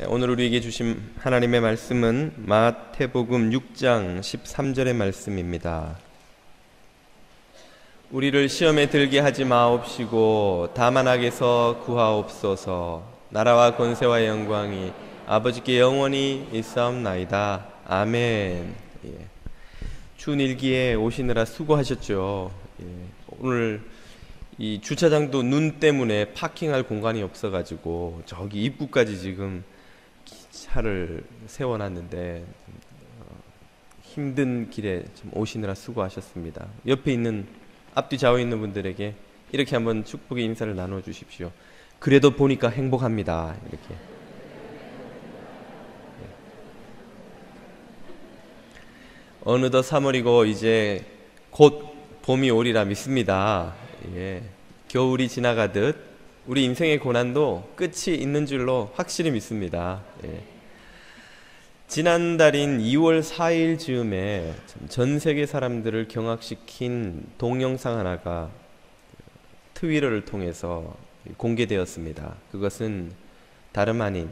오늘 우리에게 주신 하나님의 말씀은 마태복음 6장 13절의 말씀입니다. 우리를 시험에 들게 하지 마옵시고 다만 악에서 구하옵소서. 나라와 권세와 영광이 아버지께 영원히 있사옵나이다. 아멘. 추운 일기에 오시느라 수고하셨죠. 오늘 이 주차장도 눈 때문에 파킹할 공간이 없어가지고 저기 입구까지 지금 차를 세워놨는데 힘든 길에 좀 오시느라 수고하셨습니다. 옆에 있는 앞뒤 좌우에 있는 분들에게 이렇게 한번 축복의 인사를 나눠주십시오. 그래도 보니까 행복합니다. 이렇게. 어느덧 3월이고 이제 곧 봄이 오리라 믿습니다. 겨울이 지나가듯 우리 인생의 고난도 끝이 있는 줄로 확실히 믿습니다. 지난달인 2월 4일 즈음에 전 세계 사람들을 경악시킨 동영상 하나가 트위터를 통해서 공개되었습니다. 그것은 다름 아닌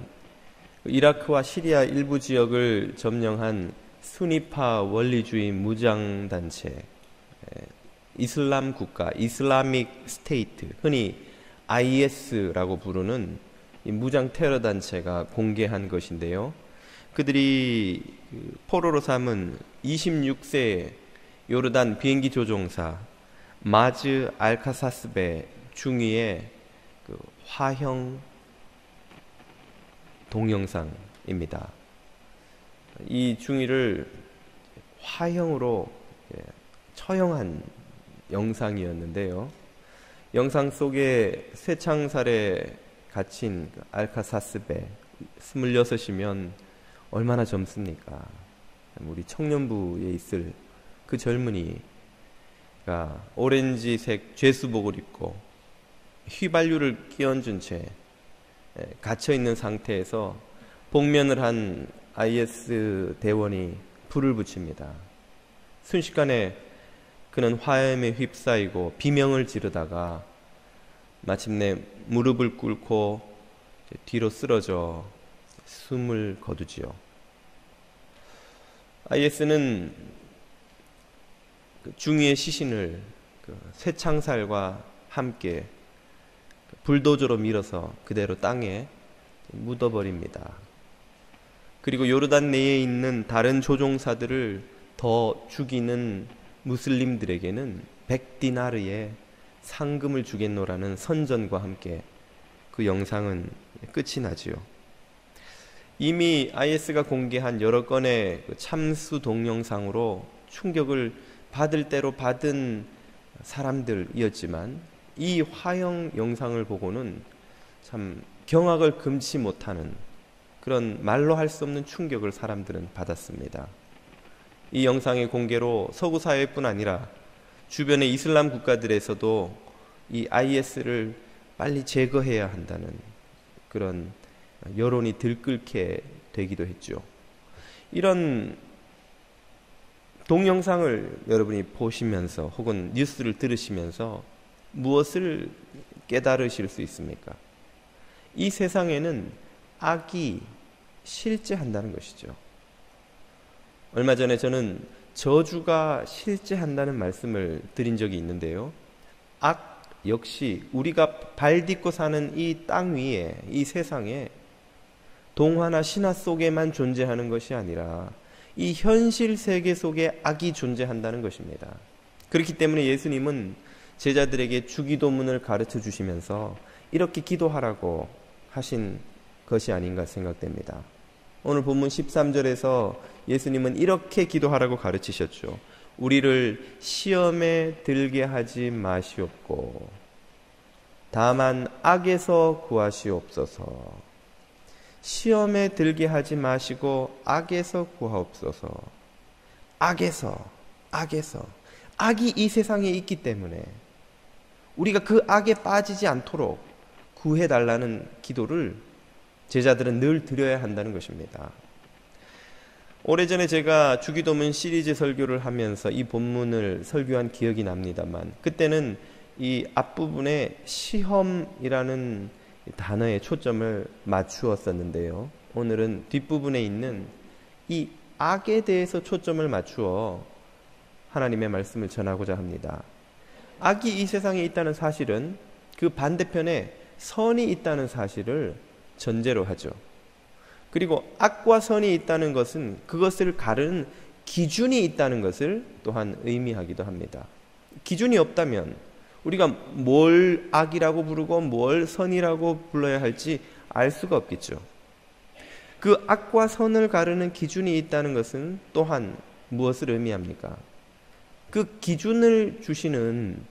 이라크와 시리아 일부 지역을 점령한 수니파 원리주의 무장단체 이슬람 국가, 이슬라믹 스테이트, 흔히 IS라고 부르는 이 무장 테러 단체가 공개한 것인데요. 그들이 포로로 삼은 26세 요르단 비행기 조종사 마즈 알카사스베 중위의 화형 동영상입니다. 이 중위를 화형으로 처형한 영상이었는데요. 영상 속에 쇠창살에 갇힌 알카사스베 26이면 얼마나 젊습니까? 우리 청년부에 있을 그 젊은이가 오렌지색 죄수복을 입고 휘발유를 끼얹은 채 갇혀있는 상태에서 복면을 한 IS 대원이 불을 붙입니다. 순식간에 그는 화염에 휩싸이고 비명을 지르다가 마침내 무릎을 꿇고 뒤로 쓰러져 숨을 거두지요. IS는 중위의 시신을 쇠창살과 함께 불도저로 밀어서 그대로 땅에 묻어버립니다. 그리고 요르단 내에 있는 다른 조종사들을 더 죽이는 무슬림들에게는 100디나르의 상금을 주겠노라는 선전과 함께 그 영상은 끝이 나지요. 이미 IS가 공개한 여러 건의 참수 동영상으로 충격을 받을 대로 받은 사람들이었지만 이 화형 영상을 보고는 참 경악을 금치 못하는 그런 말로 할 수 없는 충격을 사람들은 받았습니다. 이 영상의 공개로 서구 사회뿐 아니라 주변의 이슬람 국가들에서도 이 IS를 빨리 제거해야 한다는 그런 여론이 들끓게 되기도 했죠. 이런 동영상을 여러분이 보시면서 혹은 뉴스를 들으시면서 무엇을 깨달으실 수 있습니까? 이 세상에는 악이 실제한다는 것이죠. 얼마 전에 저는 저주가 실제한다는 말씀을 드린 적이 있는데요. 악 역시 우리가 발 딛고 사는 이 땅 위에, 이 세상에 동화나 신화 속에만 존재하는 것이 아니라 이 현실 세계 속에 악이 존재한다는 것입니다. 그렇기 때문에 예수님은 제자들에게 주기도문을 가르쳐 주시면서 이렇게 기도하라고 하신 것이 아닌가 생각됩니다. 오늘 본문 13절에서 예수님은 이렇게 기도하라고 가르치셨죠. 우리를 시험에 들게 하지 마시옵고 다만 악에서 구하시옵소서. 시험에 들게 하지 마시고 악에서 구하옵소서. 악에서 악이 이 세상에 있기 때문에 우리가 그 악에 빠지지 않도록 구해달라는 기도를 제자들은 늘 드려야 한다는 것입니다. 오래전에 제가 주기도문 시리즈 설교를 하면서 이 본문을 설교한 기억이 납니다만 그때는 이 앞부분에 시험이라는 단어에 초점을 맞추었었는데요. 오늘은 뒷부분에 있는 이 악에 대해서 초점을 맞추어 하나님의 말씀을 전하고자 합니다. 악이 이 세상에 있다는 사실은 그 반대편에 선이 있다는 사실을 전제로 하죠. 그리고 악과 선이 있다는 것은 그것을 가르는 기준이 있다는 것을 또한 의미하기도 합니다. 기준이 없다면 우리가 뭘 악이라고 부르고 뭘 선이라고 불러야 할지 알 수가 없겠죠. 그 악과 선을 가르는 기준이 있다는 것은 또한 무엇을 의미합니까? 그 기준을 주시는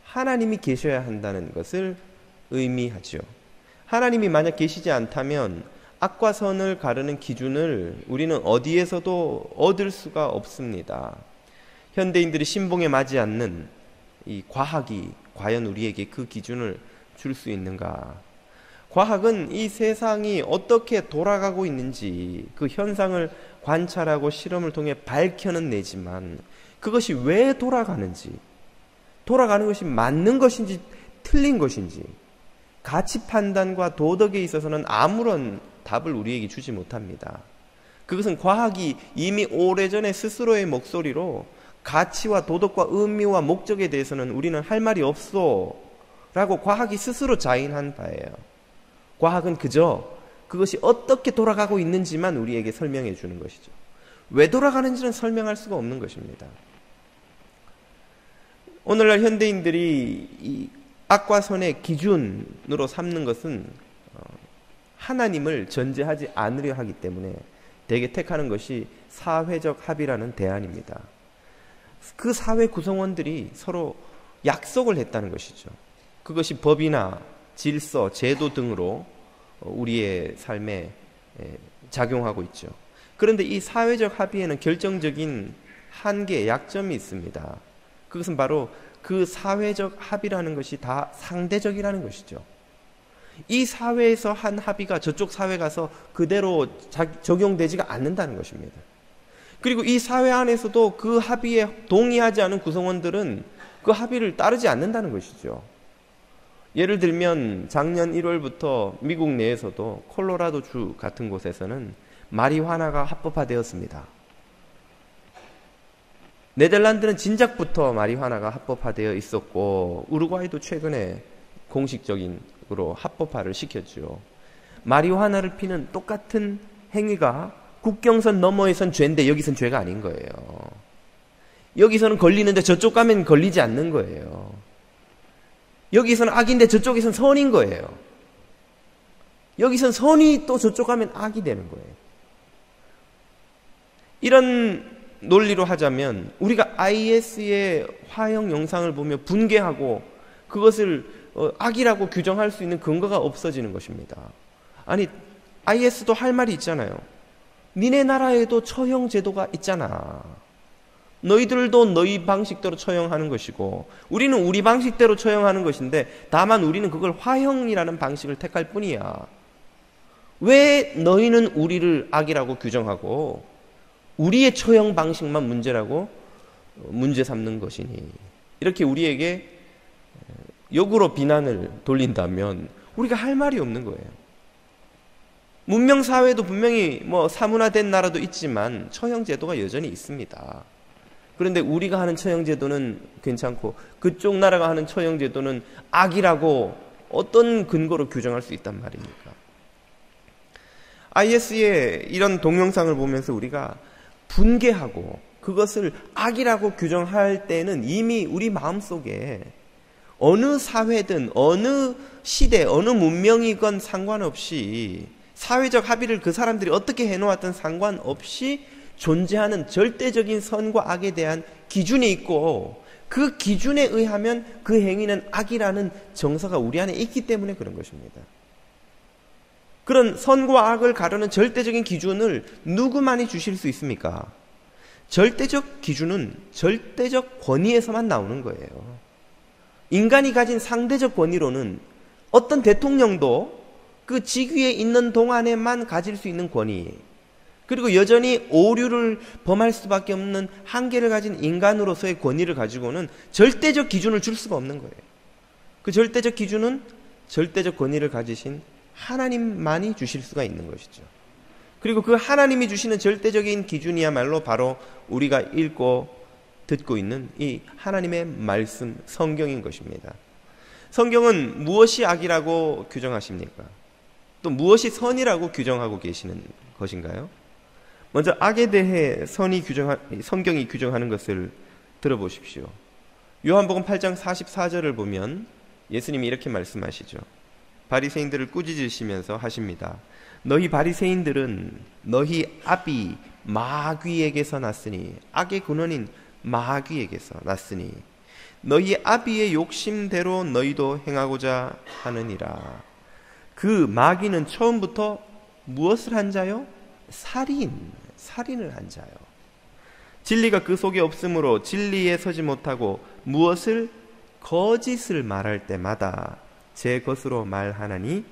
하나님이 계셔야 한다는 것을 의미하죠. 하나님이 만약 계시지 않다면 악과 선을 가르는 기준을 우리는 어디에서도 얻을 수가 없습니다. 현대인들이 신봉에 맞지 않는 이 과학이 과연 우리에게 그 기준을 줄 수 있는가? 과학은 이 세상이 어떻게 돌아가고 있는지 그 현상을 관찰하고 실험을 통해 밝혀는 내지만 그것이 왜 돌아가는지, 돌아가는 것이 맞는 것인지 틀린 것인지 가치 판단과 도덕에 있어서는 아무런 답을 우리에게 주지 못합니다. 그것은 과학이 이미 오래전에 스스로의 목소리로 가치와 도덕과 의미와 목적에 대해서는 우리는 할 말이 없어 라고 과학이 스스로 자인한 바예요. 과학은 그저 그것이 어떻게 돌아가고 있는지만 우리에게 설명해 주는 것이죠. 왜 돌아가는지는 설명할 수가 없는 것입니다. 오늘날 현대인들이 이 악과 선의 기준으로 삼는 것은 하나님을 전제하지 않으려 하기 때문에 대개 택하는 것이 사회적 합의라는 대안입니다. 그 사회 구성원들이 서로 약속을 했다는 것이죠. 그것이 법이나 질서, 제도 등으로 우리의 삶에 작용하고 있죠. 그런데 이 사회적 합의에는 결정적인 한계, 약점이 있습니다. 그것은 바로 그 사회적 합의라는 것이 다 상대적이라는 것이죠. 이 사회에서 한 합의가 저쪽 사회 가서 그대로 적용되지가 않는다는 것입니다. 그리고 이 사회 안에서도 그 합의에 동의하지 않은 구성원들은 그 합의를 따르지 않는다는 것이죠. 예를 들면 작년 1월부터 미국 내에서도 콜로라도주 같은 곳에서는 마리화나가 합법화되었습니다. 네덜란드는 진작부터 마리화나가 합법화되어 있었고 우루과이도 최근에 공식적으로 합법화를 시켰죠. 마리화나를 피는 똑같은 행위가 국경선 너머에선 죄인데 여기선 죄가 아닌 거예요. 여기서는 걸리는데 저쪽 가면 걸리지 않는 거예요. 여기서는 악인데 저쪽에선 선인 거예요. 여기선 선이 또 저쪽 가면 악이 되는 거예요. 이런 논리로 하자면 우리가 IS의 화형 영상을 보며 분개하고 그것을 악이라고 규정할 수 있는 근거가 없어지는 것입니다. 아니, IS도 할 말이 있잖아요. 니네 나라에도 처형 제도가 있잖아. 너희들도 너희 방식대로 처형하는 것이고 우리는 우리 방식대로 처형하는 것인데 다만 우리는 그걸 화형이라는 방식을 택할 뿐이야. 왜 너희는 우리를 악이라고 규정하고 우리의 처형 방식만 문제라고 문제 삼는 것이니? 이렇게 우리에게 역으로 비난을 돌린다면 우리가 할 말이 없는 거예요. 문명사회도 분명히 사문화된 나라도 있지만 처형제도가 여전히 있습니다. 그런데 우리가 하는 처형제도는 괜찮고 그쪽 나라가 하는 처형제도는 악이라고 어떤 근거로 규정할 수 있단 말입니까? IS의 이런 동영상을 보면서 우리가 분개하고 그것을 악이라고 규정할 때는 이미 우리 마음속에 어느 사회든 어느 시대 어느 문명이건 상관없이 사회적 합의를 그 사람들이 어떻게 해놓았든 상관없이 존재하는 절대적인 선과 악에 대한 기준이 있고 그 기준에 의하면 그 행위는 악이라는 정서가 우리 안에 있기 때문에 그런 것입니다. 그런 선과 악을 가르는 절대적인 기준을 누구만이 주실 수 있습니까? 절대적 기준은 절대적 권위에서만 나오는 거예요. 인간이 가진 상대적 권위로는 어떤 대통령도 그 직위에 있는 동안에만 가질 수 있는 권위, 그리고 여전히 오류를 범할 수밖에 없는 한계를 가진 인간으로서의 권위를 가지고는 절대적 기준을 줄 수가 없는 거예요. 그 절대적 기준은 절대적 권위를 가지신 하나님만이 주실 수가 있는 것이죠. 그리고 그 하나님이 주시는 절대적인 기준이야말로 바로 우리가 읽고 듣고 있는 이 하나님의 말씀, 성경인 것입니다. 성경은 무엇이 악이라고 규정하십니까? 또 무엇이 선이라고 규정하고 계시는 것인가요? 먼저 악에 대해 성경이 규정하는 것을 들어보십시오. 요한복음 8장 44절을 보면 예수님이 이렇게 말씀하시죠. 바리새인들을 꾸짖으시면서 하십니다. 너희 바리새인들은 너희 아비 마귀에게서 났으니, 악의 근원인 마귀에게서 났으니 너희 아비의 욕심대로 너희도 행하고자 하느니라. 그 마귀는 처음부터 무엇을 한 자요? 살인을 한 자요. 진리가 그 속에 없으므로 진리에 서지 못하고 무엇을 거짓을 말할 때마다 제 것으로 말하나니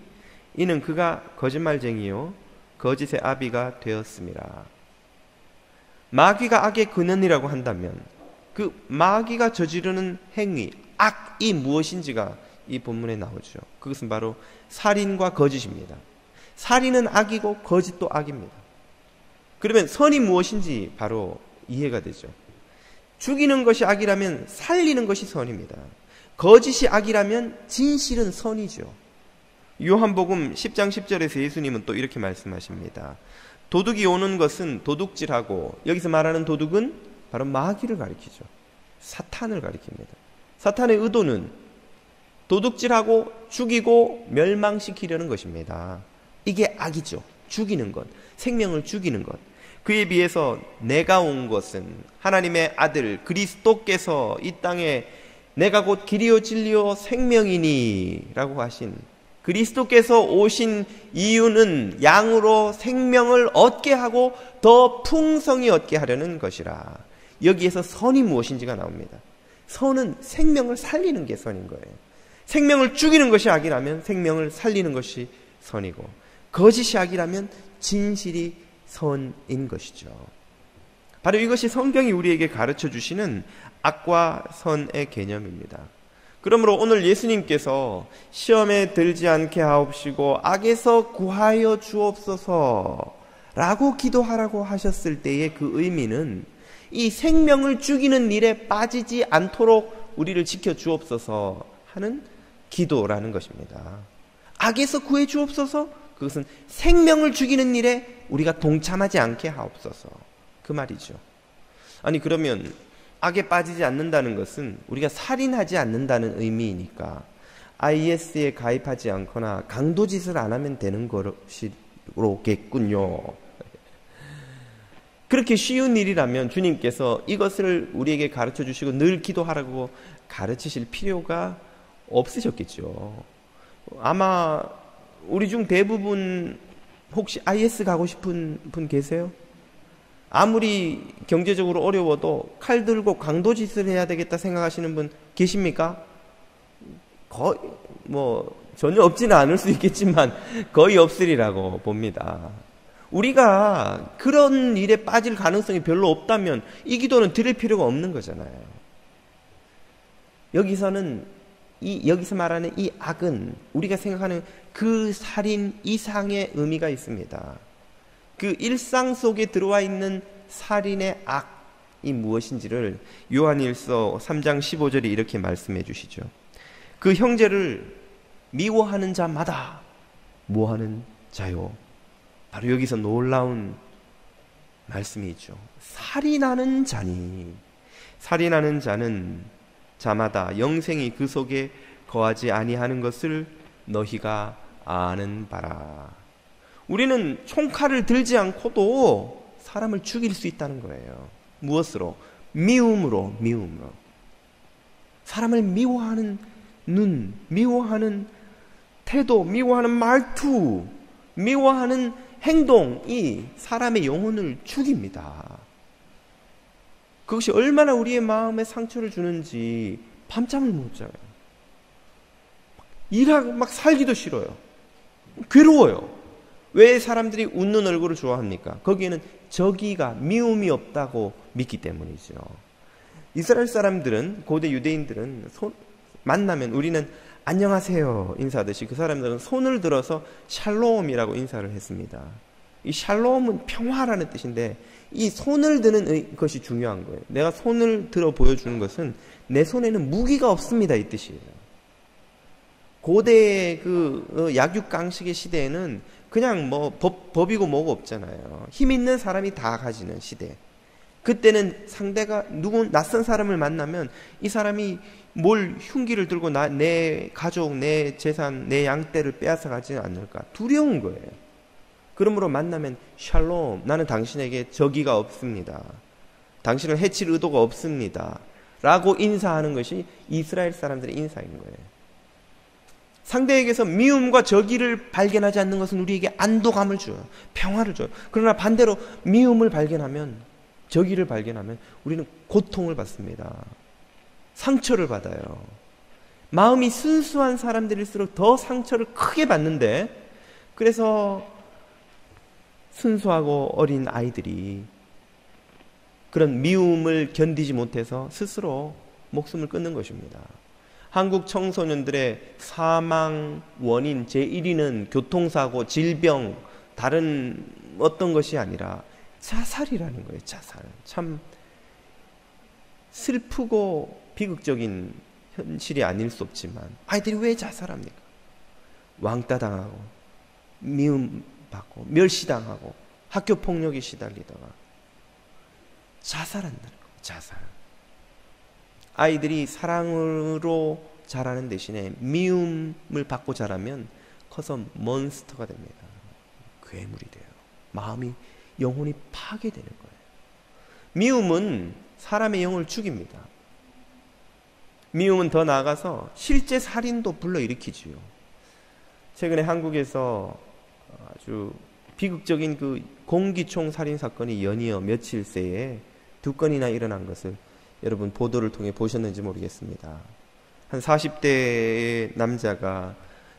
이는 그가 거짓말쟁이요 거짓의 아비가 되었음이라. 마귀가 악의 근원이라고 한다면 그 마귀가 저지르는 행위, 악이 무엇인지가 이 본문에 나오죠. 그것은 바로 살인과 거짓입니다. 살인은 악이고 거짓도 악입니다. 그러면 선이 무엇인지 바로 이해가 되죠. 죽이는 것이 악이라면 살리는 것이 선입니다. 거짓이 악이라면 진실은 선이죠. 요한복음 10장 10절에서 예수님은 또 이렇게 말씀하십니다. 도둑이 오는 것은 도둑질하고, 여기서 말하는 도둑은 바로 마귀를 가리키죠. 사탄을 가리킵니다. 사탄의 의도는 도둑질하고 죽이고 멸망시키려는 것입니다. 이게 악이죠. 죽이는 것, 생명을 죽이는 것. 그에 비해서 내가 온 것은 하나님의 아들 그리스도께서 이 땅에 내가 곧 길이요 진리요 생명이니 라고 하신 그리스도께서 오신 이유는 양으로 생명을 얻게 하고 더 풍성히 얻게 하려는 것이라. 여기에서 선이 무엇인지가 나옵니다. 선은 생명을 살리는 게 선인 거예요. 생명을 죽이는 것이 악이라면 생명을 살리는 것이 선이고, 거짓이 악이라면 진실이 선인 것이죠. 바로 이것이 성경이 우리에게 가르쳐 주시는 악과 선의 개념입니다. 그러므로 오늘 예수님께서 시험에 들지 않게 하옵시고 악에서 구하여 주옵소서 라고 기도하라고 하셨을 때의 그 의미는 이 생명을 죽이는 일에 빠지지 않도록 우리를 지켜 주옵소서 하는 기도라는 것입니다. 악에서 구해 주옵소서, 그것은 생명을 죽이는 일에 우리가 동참하지 않게 하옵소서, 그 말이죠. 아니 그러면 악에 빠지지 않는다는 것은 우리가 살인하지 않는다는 의미이니까 IS에 가입하지 않거나 강도짓을 안 하면 되는 것이겠군요. 그렇게 쉬운 일이라면 주님께서 이것을 우리에게 가르쳐 주시고 늘 기도하라고 가르치실 필요가 없으셨겠죠. 아마 우리 중 대부분 혹시 IS 가고 싶은 분 계세요? 아무리 경제적으로 어려워도 칼 들고 강도짓을 해야 되겠다 생각하시는 분 계십니까? 거의 전혀 없지는 않을 수 있겠지만 거의 없으리라고 봅니다. 우리가 그런 일에 빠질 가능성이 별로 없다면 이 기도는 드릴 필요가 없는 거잖아요. 여기서 말하는 이 악은 우리가 생각하는 그 살인 이상의 의미가 있습니다. 그 일상 속에 들어와 있는 살인의 악이 무엇인지를 요한일서 3장 15절이 이렇게 말씀해 주시죠. 그 형제를 미워하는 자마다 뭐하는 자요? 바로 여기서 놀라운 말씀이 있죠. 살인하는 자니, 살인하는 자는 자마다 영생이 그 속에 거하지 아니하는 것을 너희가 아는 바라. 우리는 총칼을 들지 않고도 사람을 죽일 수 있다는 거예요. 무엇으로? 미움으로. 사람을 미워하는 눈, 미워하는 태도, 미워하는 말투, 미워하는 행동이 사람의 영혼을 죽입니다. 그것이 얼마나 우리의 마음에 상처를 주는지 밤잠을 못 자요. 일하고 막 살기도 싫어요. 괴로워요. 왜 사람들이 웃는 얼굴을 좋아합니까? 거기에는 저기가 미움이 없다고 믿기 때문이죠. 이스라엘 사람들은, 고대 유대인들은 만나면 우리는 안녕하세요 인사하듯이 그 사람들은 손을 들어서 샬롬이라고 인사를 했습니다. 이 샬롬은 평화라는 뜻인데 이 손을 드는 것이 중요한 거예요. 내가 손을 들어 보여주는 것은 내 손에는 무기가 없습니다, 이 뜻이에요. 고대의 그 약육강식의 시대에는 그냥 뭐 법이고 뭐고 없잖아요. 힘 있는 사람이 다 가지는 시대. 그때는 상대가 낯선 사람을 만나면 이 사람이 뭘 흉기를 들고 내 가족, 내 재산, 내 양떼를 빼앗아 가지는 않을까 두려운 거예요. 그러므로 만나면 샬롬, 나는 당신에게 적의가 없습니다. 당신을 해칠 의도가 없습니다. 라고 인사하는 것이 이스라엘 사람들의 인사인 거예요. 상대에게서 미움과 적의를 발견하지 않는 것은 우리에게 안도감을 줘요. 평화를 줘요. 그러나 반대로 미움을 발견하면, 적의를 발견하면 우리는 고통을 받습니다. 상처를 받아요. 마음이 순수한 사람들일수록 더 상처를 크게 받는데, 그래서 순수하고 어린 아이들이 그런 미움을 견디지 못해서 스스로 목숨을 끊는 것입니다. 한국 청소년들의 사망 원인 제1위는 교통사고, 질병, 다른 어떤 것이 아니라 자살이라는 거예요. 자살. 참 슬프고 비극적인 현실이 아닐 수 없지만 아이들이 왜 자살합니까? 왕따 당하고 미움받고 멸시당하고 학교 폭력에 시달리다가 자살한다는 거예요. 자살. 아이들이 사랑으로 자라는 대신에 미움을 받고 자라면 커서 몬스터가 됩니다. 괴물이 돼요. 마음이, 영혼이 파괴되는 거예요. 미움은 사람의 영을 죽입니다. 미움은 더 나아가서 실제 살인도 불러일으키지요. 최근에 한국에서 아주 비극적인 그 공기총 살인 사건이 연이어 며칠 새에 2건이나 일어난 것을 여러분 보도를 통해 보셨는지 모르겠습니다. 한 40대의 남자가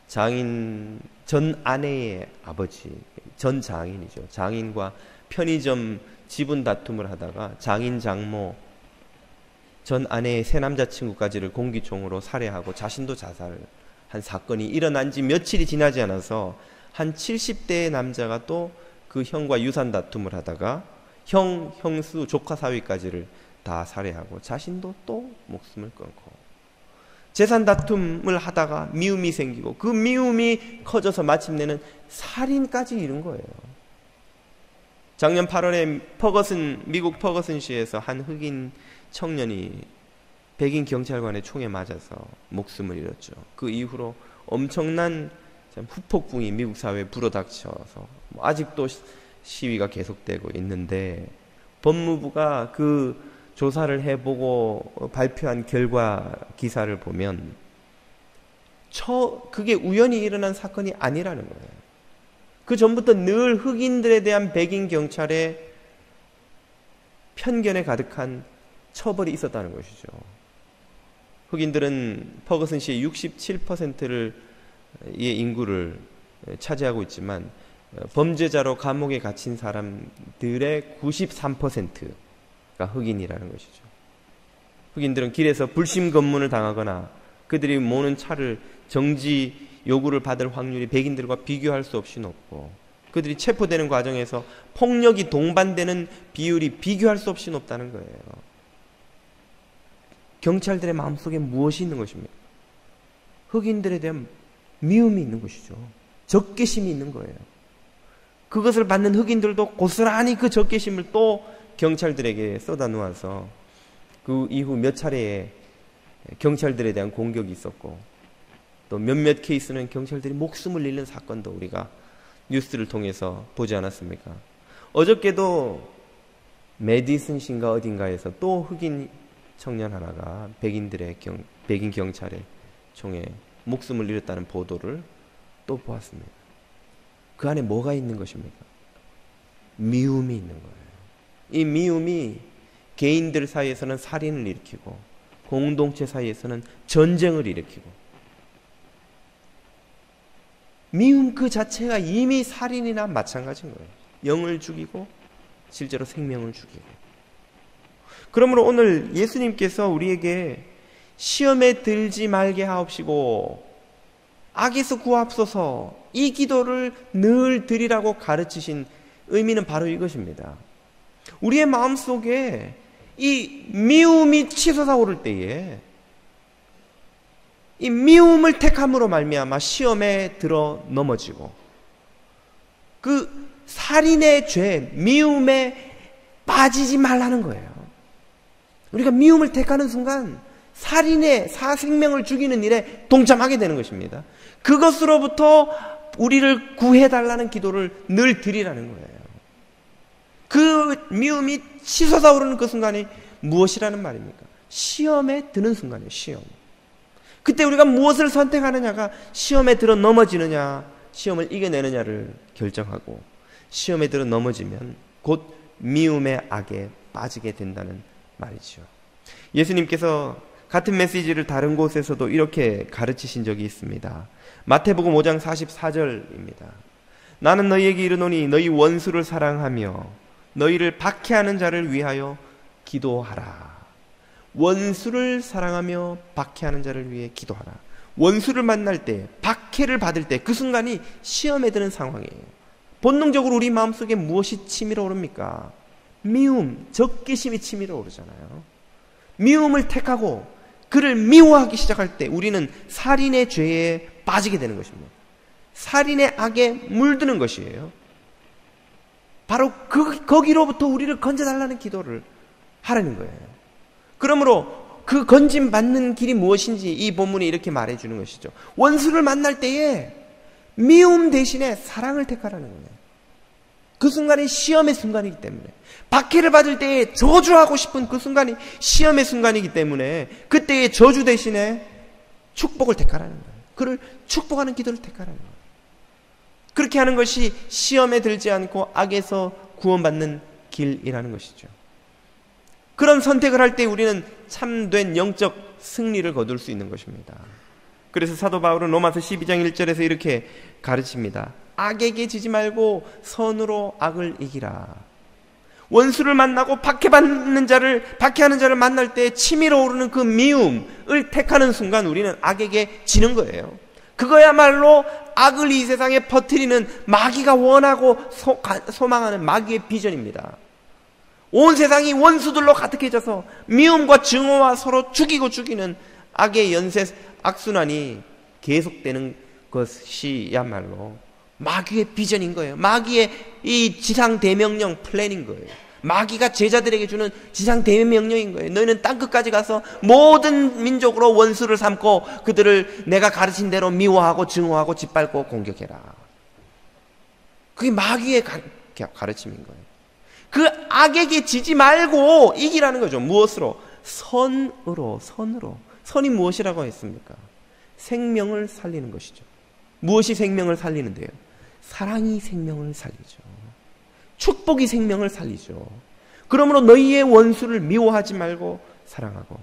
장인 전 아내의 아버지, 전 장인이죠. 장인과 편의점 지분 다툼을 하다가 장인 장모, 전 아내의 새 남자친구까지를 공기총으로 살해하고 자신도 자살한 사건이 일어난 지 며칠이 지나지 않아서 한 70대의 남자가 또 그 형과 유산 다툼을 하다가 형, 형수, 조카 사위까지를 다 살해하고 자신도 또 목숨을 끊고 재산 다툼을 하다가 미움이 생기고 그 미움이 커져서 마침내는 살인까지 이른 거예요. 작년 8월에 미국 퍼거슨시에서 한 흑인 청년이 백인 경찰관의 총에 맞아서 목숨을 잃었죠. 그 이후로 엄청난 후폭풍이 미국 사회에 불어닥쳐서 아직도 시위가 계속되고 있는데 법무부가 그 조사를 해보고 발표한 결과 기사를 보면 그게 우연히 일어난 사건이 아니라는 거예요. 그 전부터 늘 흑인들에 대한 백인 경찰의 편견에 가득한 처벌이 있었다는 것이죠. 흑인들은 퍼거슨시의 67%의 인구를 차지하고 있지만 범죄자로 감옥에 갇힌 사람들의 93%가 흑인이라는 것이죠. 흑인들은 길에서 불심 검문을 당하거나 그들이 모는 차를 정지 요구를 받을 확률이 백인들과 비교할 수 없이 높고 그들이 체포되는 과정에서 폭력이 동반되는 비율이 비교할 수 없이 높다는 거예요. 경찰들의 마음속에 무엇이 있는 것입니까? 흑인들에 대한 미움이 있는 것이죠. 적개심이 있는 거예요. 그것을 받는 흑인들도 고스란히 그 적개심을 또 경찰들에게 쏟아놓아서 그 이후 몇 차례의 경찰들에 대한 공격이 있었고 또 몇몇 케이스는 경찰들이 목숨을 잃는 사건도 우리가 뉴스를 통해서 보지 않았습니까? 어저께도 메디슨시인가 어딘가에서 또 흑인 청년 하나가 백인 경찰의 총에 목숨을 잃었다는 보도를 또 보았습니다. 그 안에 뭐가 있는 것입니까? 미움이 있는 거예요. 이 미움이 개인들 사이에서는 살인을 일으키고 공동체 사이에서는 전쟁을 일으키고 미움 그 자체가 이미 살인이나 마찬가지인 거예요. 영을 죽이고 실제로 생명을 죽이고. 그러므로 오늘 예수님께서 우리에게 시험에 들지 말게 하옵시고 악에서 구하옵소서 이 기도를 늘 드리라고 가르치신 의미는 바로 이것입니다. 우리의 마음속에 이 미움이 치솟아오를 때에 이 미움을 택함으로 말미암아 시험에 들어 넘어지고 그 살인의 죄, 미움에 빠지지 말라는 거예요. 우리가 미움을 택하는 순간 살인의 사생명을 죽이는 일에 동참하게 되는 것입니다. 그것으로부터 우리를 구해달라는 기도를 늘 드리라는 거예요. 그 미움이 치솟아오르는 그 순간이 무엇이라는 말입니까? 시험에 드는 순간이에요. 시험. 그때 우리가 무엇을 선택하느냐가 시험에 들어 넘어지느냐, 시험을 이겨내느냐를 결정하고, 시험에 들어 넘어지면 곧 미움의 악에 빠지게 된다는 말이죠. 예수님께서 같은 메시지를 다른 곳에서도 이렇게 가르치신 적이 있습니다. 마태복음 5장 44절입니다. 나는 너희에게 이르노니 너희 원수를 사랑하며 너희를 박해하는 자를 위하여 기도하라. 원수를 사랑하며 박해하는 자를 위해 기도하라. 원수를 만날 때, 박해를 받을 때 그 순간이 시험에 드는 상황이에요. 본능적으로 우리 마음속에 무엇이 치밀어 오릅니까? 미움, 적개심이 치밀어 오르잖아요. 미움을 택하고 그를 미워하기 시작할 때 우리는 살인의 죄에 빠지게 되는 것입니다. 살인의 악에 물드는 것이에요. 바로 거기로부터 우리를 건져달라는 기도를 하라는 거예요. 그러므로 그 건짐 받는 길이 무엇인지 이 본문이 이렇게 말해주는 것이죠. 원수를 만날 때에 미움 대신에 사랑을 택하라는 거예요. 그 순간이 시험의 순간이기 때문에, 박해를 받을 때에 저주하고 싶은 그 순간이 시험의 순간이기 때문에 그때의 저주 대신에 축복을 택하라는 거예요. 그를 축복하는 기도를 택하라는 거예요. 그렇게 하는 것이 시험에 들지 않고 악에서 구원받는 길이라는 것이죠. 그런 선택을 할 때 우리는 참된 영적 승리를 거둘 수 있는 것입니다. 그래서 사도 바울은 로마서 12장 1절에서 이렇게 가르칩니다. 악에게 지지 말고 선으로 악을 이기라. 원수를 만나고 박해하는 자를 만날 때 치밀어 오르는 그 미움을 택하는 순간 우리는 악에게 지는 거예요. 그거야말로 악을 이 세상에 퍼뜨리는 마귀가 원하고 소망하는 마귀의 비전입니다. 온 세상이 원수들로 가득해져서 미움과 증오와 서로 죽이고 죽이는 악의 연쇄 악순환이 계속되는 것이야말로 마귀의 비전인 거예요. 마귀의 이 지상 대명령 플랜인 거예요. 마귀가 제자들에게 주는 지상 대명령인 거예요. 너희는 땅끝까지 가서 모든 민족으로 원수를 삼고 그들을 내가 가르친 대로 미워하고 증오하고 짓밟고 공격해라. 그게 마귀의 가르침인 거예요. 그 악에게 지지 말고 이기라는 거죠. 무엇으로? 선으로. 선이 무엇이라고 했습니까? 생명을 살리는 것이죠. 무엇이 생명을 살리는데요? 사랑이 생명을 살리죠. 축복이 생명을 살리죠. 그러므로 너희의 원수를 미워하지 말고 사랑하고,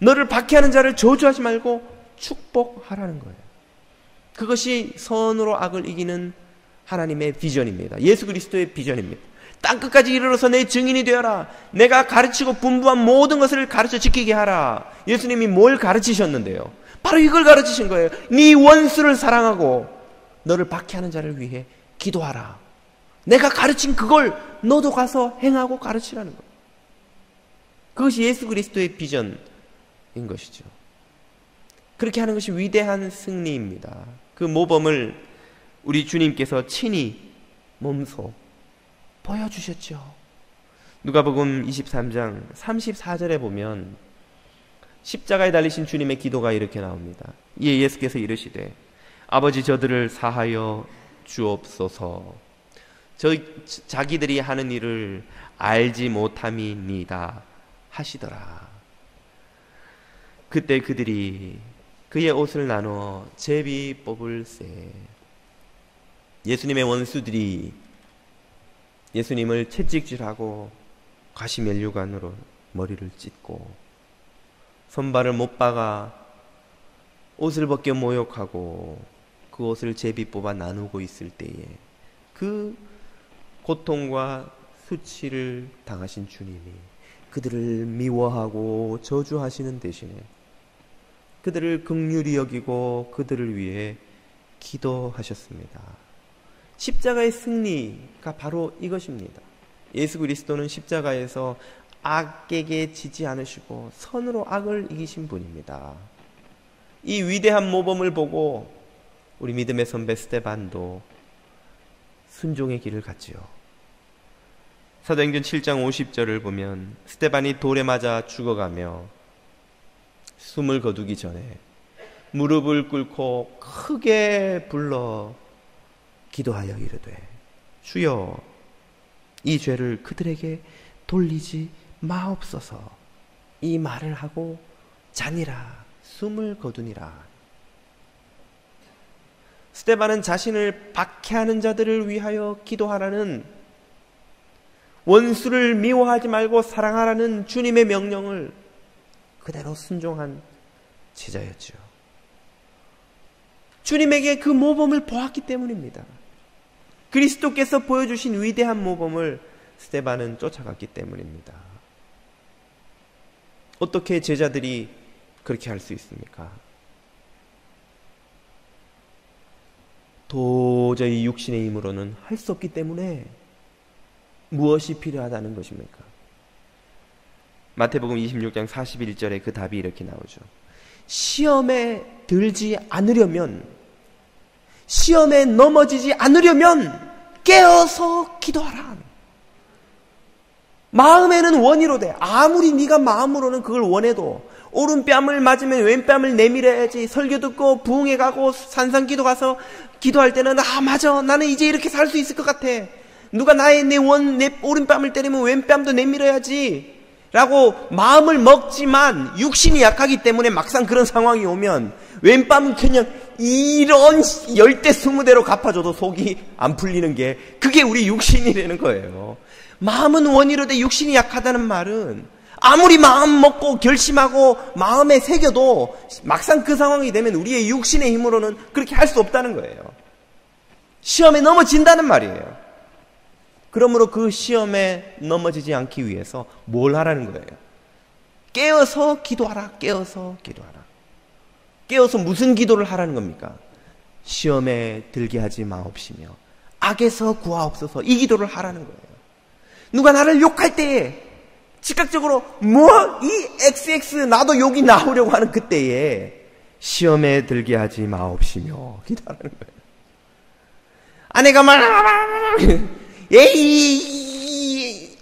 너를 박해하는 자를 저주하지 말고 축복하라는 거예요. 그것이 선으로 악을 이기는 하나님의 비전입니다. 예수 그리스도의 비전입니다. 땅끝까지 이르러서 내 증인이 되어라. 내가 가르치고 분부한 모든 것을 가르쳐 지키게 하라. 예수님이 뭘 가르치셨는데요? 바로 이걸 가르치신 거예요. 네 원수를 사랑하고 너를 박해하는 자를 위해 기도하라. 내가 가르친 그걸 너도 가서 행하고 가르치라는 거예요. 그것이 예수 그리스도의 비전인 것이죠. 그렇게 하는 것이 위대한 승리입니다. 그 모범을 우리 주님께서 친히 몸소 보여주셨죠. 누가복음 23장 34절에 보면 십자가에 달리신 주님의 기도가 이렇게 나옵니다. 이에 예수께서 이르시되 아버지 저들을 사하여 주옵소서. 자기들이 하는 일을 알지 못함이니이다 하시더라. 그때 그들이 그의 옷을 나누어 제비 뽑을세. 예수님의 원수들이 예수님을 채찍질하고 가시면류관으로 머리를 찢고 손발을 못 박아 옷을 벗겨 모욕하고 그 옷을 제비 뽑아 나누고 있을 때에 그 고통과 수치를 당하신 주님이 그들을 미워하고 저주하시는 대신에 그들을 긍휼히 여기고 그들을 위해 기도하셨습니다. 십자가의 승리가 바로 이것입니다. 예수 그리스도는 십자가에서 악에게 지지 않으시고 선으로 악을 이기신 분입니다. 이 위대한 모범을 보고 우리 믿음의 선배 스데반도 순종의 길을 갔지요. 사도행전 7장 50절을 보면 스데반이 돌에 맞아 죽어가며 숨을 거두기 전에 무릎을 꿇고 크게 불러 기도하여 이르되 주여 이 죄를 그들에게 돌리지 마옵소서. 이 말을 하고 자니라 숨을 거두니라. 스데반은 자신을 박해하는 자들을 위하여 기도하라는, 원수를 미워하지 말고 사랑하라는 주님의 명령을 그대로 순종한 제자였죠. 주님에게 그 모범을 보았기 때문입니다. 그리스도께서 보여주신 위대한 모범을 스데반은 쫓아갔기 때문입니다. 어떻게 제자들이 그렇게 할 수 있습니까? 도저히 육신의 힘으로는 할 수 없기 때문에 무엇이 필요하다는 것입니까? 마태복음 26장 41절에 그 답이 이렇게 나오죠. 시험에 들지 않으려면, 시험에 넘어지지 않으려면 깨어서 기도하라. 마음에는 원이로되, 아무리 네가 마음으로는 그걸 원해도 오른뺨을 맞으면 왼뺨을 내밀어야지. 설교 듣고 부흥회 가고 산상기도 가서 기도할 때는 맞아, 나는 이제 이렇게 살 수 있을 것 같아. 누가 내 오른뺨을 때리면 왼뺨도 내밀어야지 라고 마음을 먹지만 육신이 약하기 때문에 막상 그런 상황이 오면 왼뺨은 그냥 이런 10대 20대로 갚아줘도 속이 안 풀리는 게, 그게 우리 육신이라는 거예요. 마음은 원이로되 육신이 약하다는 말은 아무리 마음 먹고 결심하고 마음에 새겨도 막상 그 상황이 되면 우리의 육신의 힘으로는 그렇게 할 수 없다는 거예요. 시험에 넘어진다는 말이에요. 그러므로 그 시험에 넘어지지 않기 위해서 뭘 하라는 거예요? 깨어서 기도하라. 깨어서 기도하라. 깨어서 무슨 기도를 하라는 겁니까? 시험에 들게 하지 마옵시며 악에서 구하옵소서. 이 기도를 하라는 거예요. 누가 나를 욕할 때에 즉각적으로 이 XX 나도 욕이 나오려고 하는 그때에 시험에 들게 하지 마옵시며 기도하라는 거예요. 아내가 에이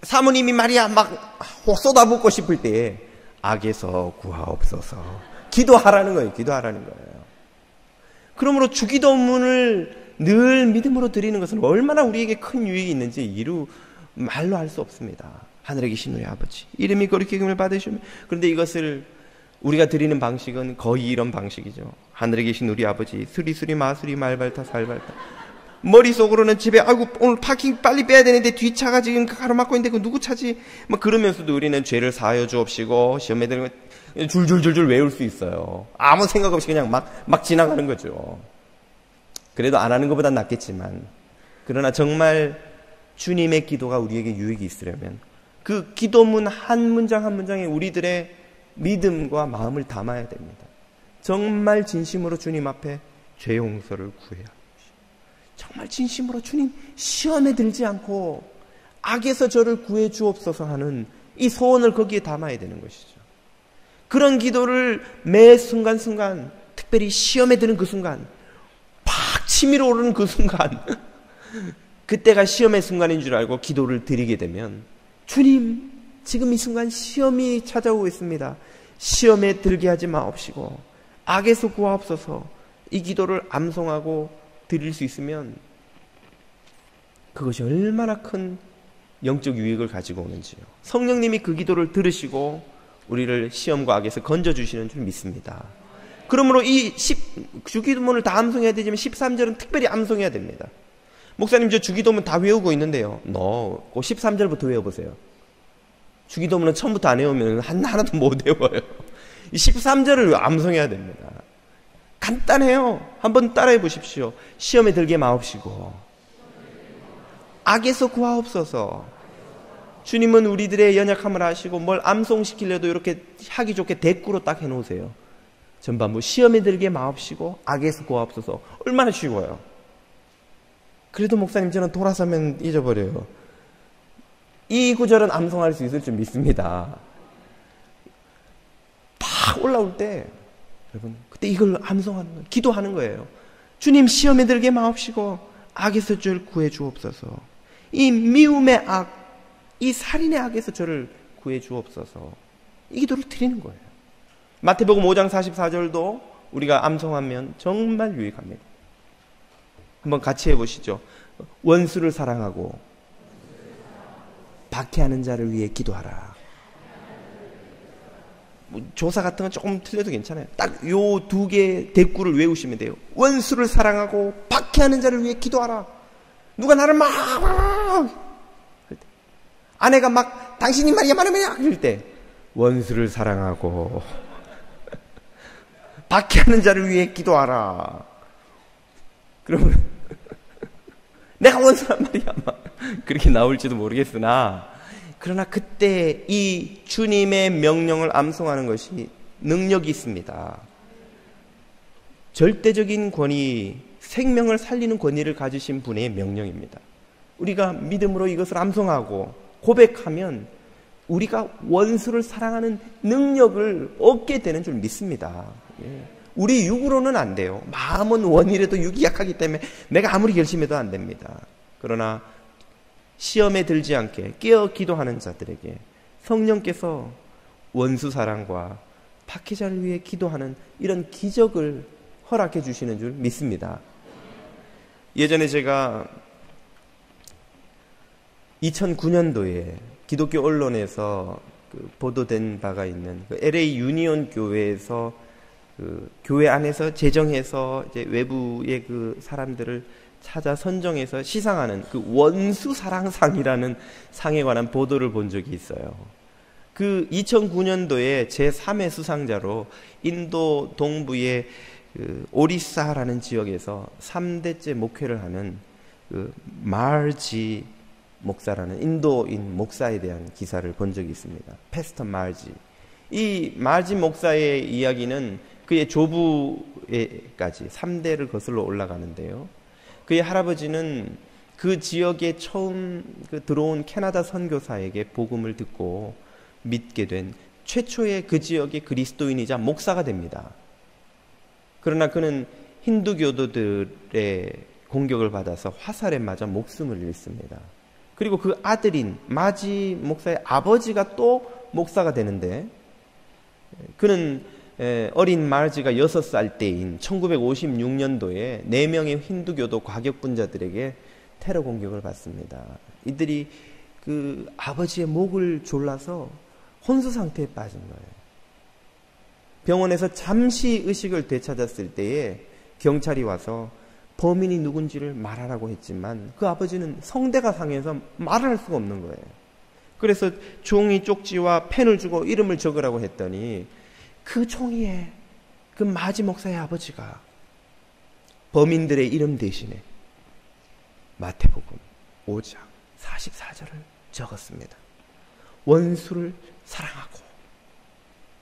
사모님이 말이야 막 쏟아붓고 싶을 때에 악에서 구하옵소서 기도하라는 거예요. 기도하라는 거예요. 그러므로 주기도문을 늘 믿음으로 드리는 것은 얼마나 우리에게 큰 유익이 있는지 말로 할 수 없습니다. 하늘에 계신 우리 아버지, 이름이 거룩히 여김을 받으시오며. 그런데 이것을 우리가 드리는 방식은 거의 이런 방식이죠. 하늘에 계신 우리 아버지, 수리수리 마수리 말발타 살발타. 머릿속으로는 집에 아이고 오늘 파킹 빨리 빼야 되는데 뒷차가 지금 가로막고 있는데 그 누구 차지? 막 그러면서도 우리는 죄를 사하여 주옵시고 시험에 들면 줄줄줄줄 외울 수 있어요. 아무 생각 없이 그냥 막 지나가는 거죠. 그래도 안 하는 것보단 낫겠지만, 그러나 정말 주님의 기도가 우리에게 유익이 있으려면 그 기도문 한 문장 한 문장에 우리들의 믿음과 마음을 담아야 됩니다. 정말 진심으로 주님 앞에 죄 용서를 구해야 합니다. 정말 진심으로 주님 시험에 들지 않고 악에서 저를 구해 주옵소서 하는 이 소원을 거기에 담아야 되는 것이죠. 그런 기도를 매 순간순간, 특별히 시험에 드는 그 순간, 팍 치밀어 오르는 그 순간, 그때가 시험의 순간인 줄 알고 기도를 드리게 되면, 주님 지금 이 순간 시험이 찾아오고 있습니다. 시험에 들게 하지 마옵시고 악에서 구하옵소서. 이 기도를 암송하고 드릴 수 있으면 그것이 얼마나 큰 영적 유익을 가지고 오는지요. 성령님이 그 기도를 들으시고 우리를 시험과 악에서 건져주시는 줄 믿습니다. 그러므로 이 주기도문을 다 암송해야 되지만 13절은 특별히 암송해야 됩니다. 목사님 저 주기도문 다 외우고 있는데요. 그 13절부터 외워보세요. 주기도문은 처음부터 안 외우면 하나도 못 외워요. 이 13절을 암송해야 됩니다. 간단해요. 한번 따라해 보십시오. 시험에 들게 마옵시고 악에서 구하옵소서. 주님은 우리들의 연약함을 아시고 뭘 암송시키려도 이렇게 하기 좋게 대꾸로 딱 해놓으세요. 전반부 시험에 들게 마옵시고 악에서 구하옵소서. 얼마나 쉬워요. 그래도 목사님 저는 돌아서면 잊어버려요. 이 구절은 암송할 수 있을 줄 믿습니다. 팍 올라올 때 여러분 그때 이걸 암송하는 거예요. 기도하는 거예요. 주님 시험에 들게 마옵시고 악에서 저를 구해 주옵소서. 이 미움의 악, 이 살인의 악에서 저를 구해 주옵소서. 이 기도를 드리는 거예요. 마태복음 5장 44절도 우리가 암송하면 정말 유익합니다. 한번 같이 해보시죠. 원수를 사랑하고 박해하는 자를 위해 기도하라. 조사 같은 건 조금 틀려도 괜찮아요. 딱 요 두 개의 대꾸를 외우시면 돼요. 원수를 사랑하고 박해하는 자를 위해 기도하라. 누가 나를 막 아내가 막 당신이 말이야 이럴 때 원수를 사랑하고 박해하는 자를 위해 기도하라. 그러면 내가 원수란 말이야 막 그렇게 나올지도 모르겠으나, 그러나 그때 이 주님의 명령을 암송하는 것이 능력이 있습니다. 절대적인 권위, 생명을 살리는 권위를 가지신 분의 명령입니다. 우리가 믿음으로 이것을 암송하고 고백하면 우리가 원수를 사랑하는 능력을 얻게 되는 줄 믿습니다. 우리 육으로는 안 돼요. 마음은 원이라도 육이 약하기 때문에 내가 아무리 결심해도 안 됩니다. 그러나 시험에 들지 않게 깨어 기도하는 자들에게 성령께서 원수 사랑과 박해자를 위해 기도하는 이런 기적을 허락해 주시는 줄 믿습니다. 예전에 제가 2009년도에 기독교 언론에서 보도된 바가 있는 LA 유니온 교회에서 교회 안에서 제정해서 이제 외부의 그 사람들을 찾아 선정해서 시상하는 그 원수 사랑상이라는 상에 관한 보도를 본 적이 있어요. 그 2009년도에 제3회 수상자로 인도 동부의 오리사라는 지역에서 3대째 목회를 하는 마르지 목사라는 인도인 목사에 대한 기사를 본 적이 있습니다. 패스터 마르지. 이 마르지 목사의 이야기는 그의 조부에까지 3대를 거슬러 올라가는데요. 그의 할아버지는 그 지역에 처음 들어온 캐나다 선교사에게 복음을 듣고 믿게 된 최초의 그 지역의 그리스도인이자 목사가 됩니다. 그러나 그는 힌두교도들의 공격을 받아서 화살에 맞아 목숨을 잃습니다. 그리고 그 아들인 마지 목사의 아버지가 또 목사가 되는데, 그는 어린 마르지가 6살 때인 1956년도에 4명의 힌두교도 과격분자들에게 테러 공격을 받습니다. 이들이 그 아버지의 목을 졸라서 혼수 상태에 빠진 거예요. 병원에서 잠시 의식을 되찾았을 때에 경찰이 와서 범인이 누군지를 말하라고 했지만 그 아버지는 성대가 상해서 말을 할 수가 없는 거예요. 그래서 종이 쪽지와 펜을 주고 이름을 적으라고 했더니 그 종이에 그 마지 목사의 아버지가 범인들의 이름 대신에 마태복음 5장 44절을 적었습니다. 원수를 사랑하고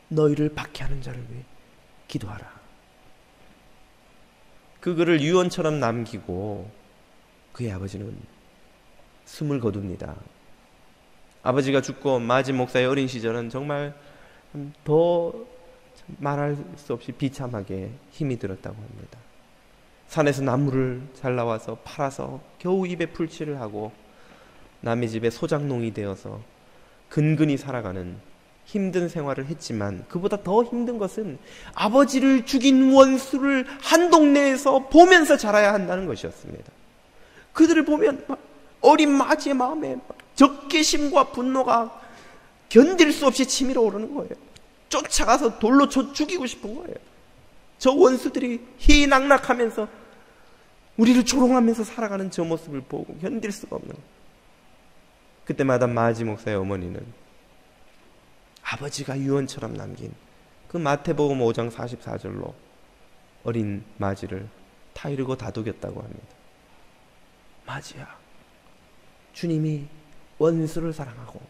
너희를 박해하는 자를 위해 기도하라. 그 글을 유언처럼 남기고 그의 아버지는 숨을 거둡니다. 아버지가 죽고 마지 목사의 어린 시절은 정말 더 말할 수 없이 비참하게 힘이 들었다고 합니다. 산에서 나무를 잘라와서 팔아서 겨우 입에 풀칠을 하고 남의 집에 소작농이 되어서 근근히 살아가는 힘든 생활을 했지만, 그보다 더 힘든 것은 아버지를 죽인 원수를 한 동네에서 보면서 자라야 한다는 것이었습니다. 그들을 보면 어린 마지의 마음에 적개심과 분노가 견딜 수 없이 치밀어 오르는 거예요. 쫓아가서 돌로 쳐 죽이고 싶은 거예요. 저 원수들이 희낙낙하면서 우리를 조롱하면서 살아가는 저 모습을 보고 견딜 수가 없는 거예요. 그때마다 마지 목사의 어머니는 아버지가 유언처럼 남긴 그 마태복음 5장 44절로 어린 마지를 타이르고 다독였다고 합니다. 마지야, 주님이 원수를 사랑하고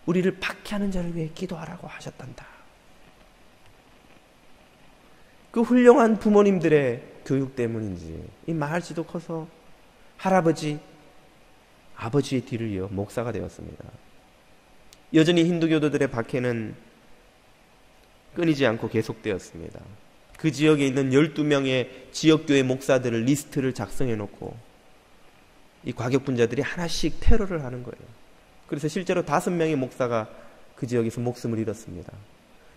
우리를 박해하는 자를 위해 기도하라고 하셨단다. 그 훌륭한 부모님들의 교육 때문인지 이 마지도 커서 할아버지, 아버지의 뒤를 이어 목사가 되었습니다. 여전히 힌두교도들의 박해는 끊이지 않고 계속되었습니다. 그 지역에 있는 12명의 지역교회 목사들을 리스트를 작성해 놓고 이 과격분자들이 하나씩 테러를 하는 거예요. 그래서 실제로 5명의 목사가 그 지역에서 목숨을 잃었습니다.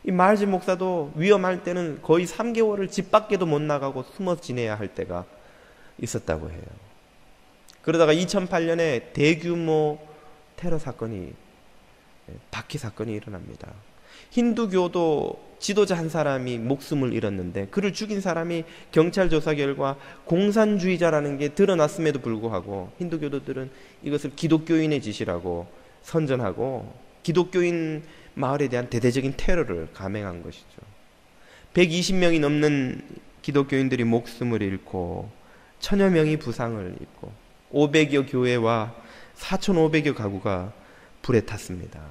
이 마을집 목사도 위험할 때는 거의 3개월을 집 밖에도 못 나가고 숨어 지내야 할 때가 있었다고 해요. 그러다가 2008년에 대규모 테러 사건이, 박해 사건이 일어납니다. 힌두교도 지도자 한 사람이 목숨을 잃었는데 그를 죽인 사람이 경찰 조사 결과 공산주의자라는 게 드러났음에도 불구하고 힌두교도들은 이것을 기독교인의 짓이라고 선전하고 기독교인 마을에 대한 대대적인 테러를 감행한 것이죠. 120명이 넘는 기독교인들이 목숨을 잃고 1000여 명이 부상을 입고 500여 교회와 4,500여 가구가 불에 탔습니다.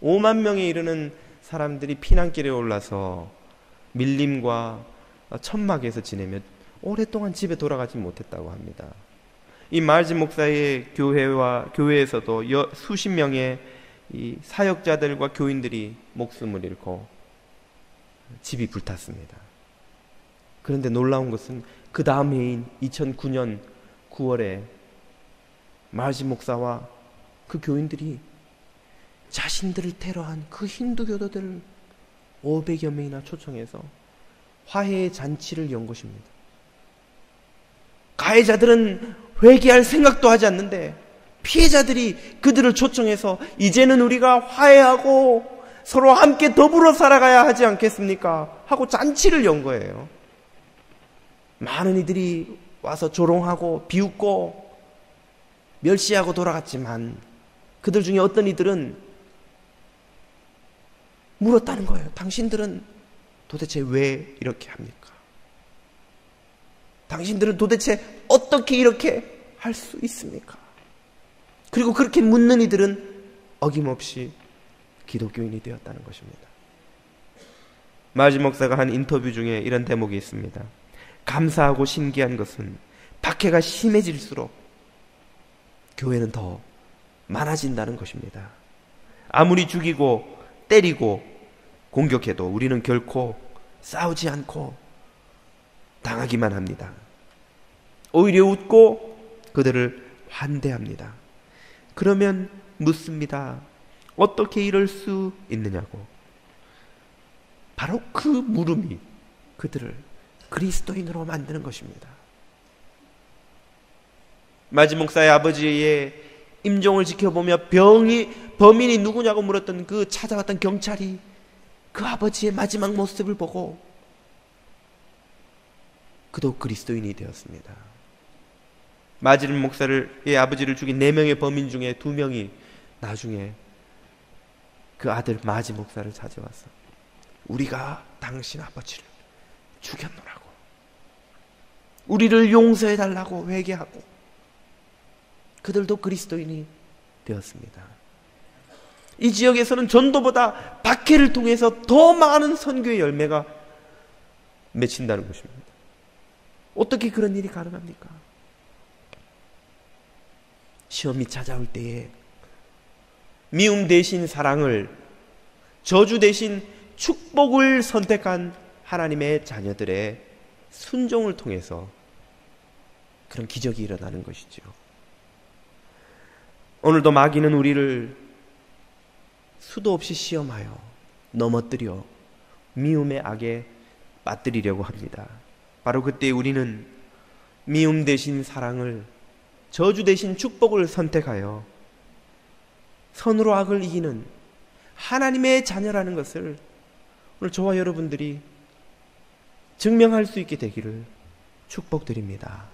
5만 명에 이르는 사람들이 피난길에 올라서 밀림과 천막에서 지내며 오랫동안 집에 돌아가지 못했다고 합니다. 이 마을집 목사의 교회에서도 수십 명의 이 사역자들과 교인들이 목숨을 잃고 집이 불탔습니다. 그런데 놀라운 것은 그 다음 해인 2009년 9월에 마을집 목사와 그 교인들이 자신들을 테러한 그 힌두교도들을 500여 명이나 초청해서 화해의 잔치를 연 것입니다. 가해자들은 회개할 생각도 하지 않는데 피해자들이 그들을 초청해서 이제는 우리가 화해하고 서로 함께 더불어 살아가야 하지 않겠습니까? 하고 잔치를 연 거예요. 많은 이들이 와서 조롱하고 비웃고 멸시하고 돌아갔지만 그들 중에 어떤 이들은 물었다는 거예요. 당신들은 도대체 왜 이렇게 합니까? 당신들은 도대체 어떻게 이렇게 할 수 있습니까? 그리고 그렇게 묻는 이들은 어김없이 기독교인이 되었다는 것입니다. 마을집 목사가 한 인터뷰 중에 이런 대목이 있습니다. 감사하고 신기한 것은 박해가 심해질수록 교회는 더 많아진다는 것입니다. 아무리 죽이고 때리고 공격해도 우리는 결코 싸우지 않고 당하기만 합니다. 오히려 웃고 그들을 환대합니다. 그러면 묻습니다. 어떻게 이럴 수 있느냐고. 바로 그 물음이 그들을 그리스도인으로 만드는 것입니다. 마지 목사의 아버지의 임종을 지켜보며 범인이 누구냐고 물었던 그 찾아왔던 경찰이 그 아버지의 마지막 모습을 보고 그도 그리스도인이 되었습니다. 마지 목사의 아버지를 죽인 4명의 범인 중에 2명이 나중에 그 아들 마지 목사를 찾아와서 우리가 당신 아버지를 죽였노라고, 우리를 용서해달라고 회개하고 그들도 그리스도인이 되었습니다. 이 지역에서는 전도보다 박해를 통해서 더 많은 선교의 열매가 맺힌다는 것입니다. 어떻게 그런 일이 가능합니까? 시험이 찾아올 때에 미움 대신 사랑을, 저주 대신 축복을 선택한 하나님의 자녀들의 순종을 통해서 그런 기적이 일어나는 것이죠. 오늘도 마귀는 우리를 수도 없이 시험하여 넘어뜨려 미움의 악에 빠뜨리려고 합니다. 바로 그때 우리는 미움 대신 사랑을, 저주 대신 축복을 선택하여 선으로 악을 이기는 하나님의 자녀라는 것을 오늘 저와 여러분들이 증명할 수 있게 되기를 축복드립니다.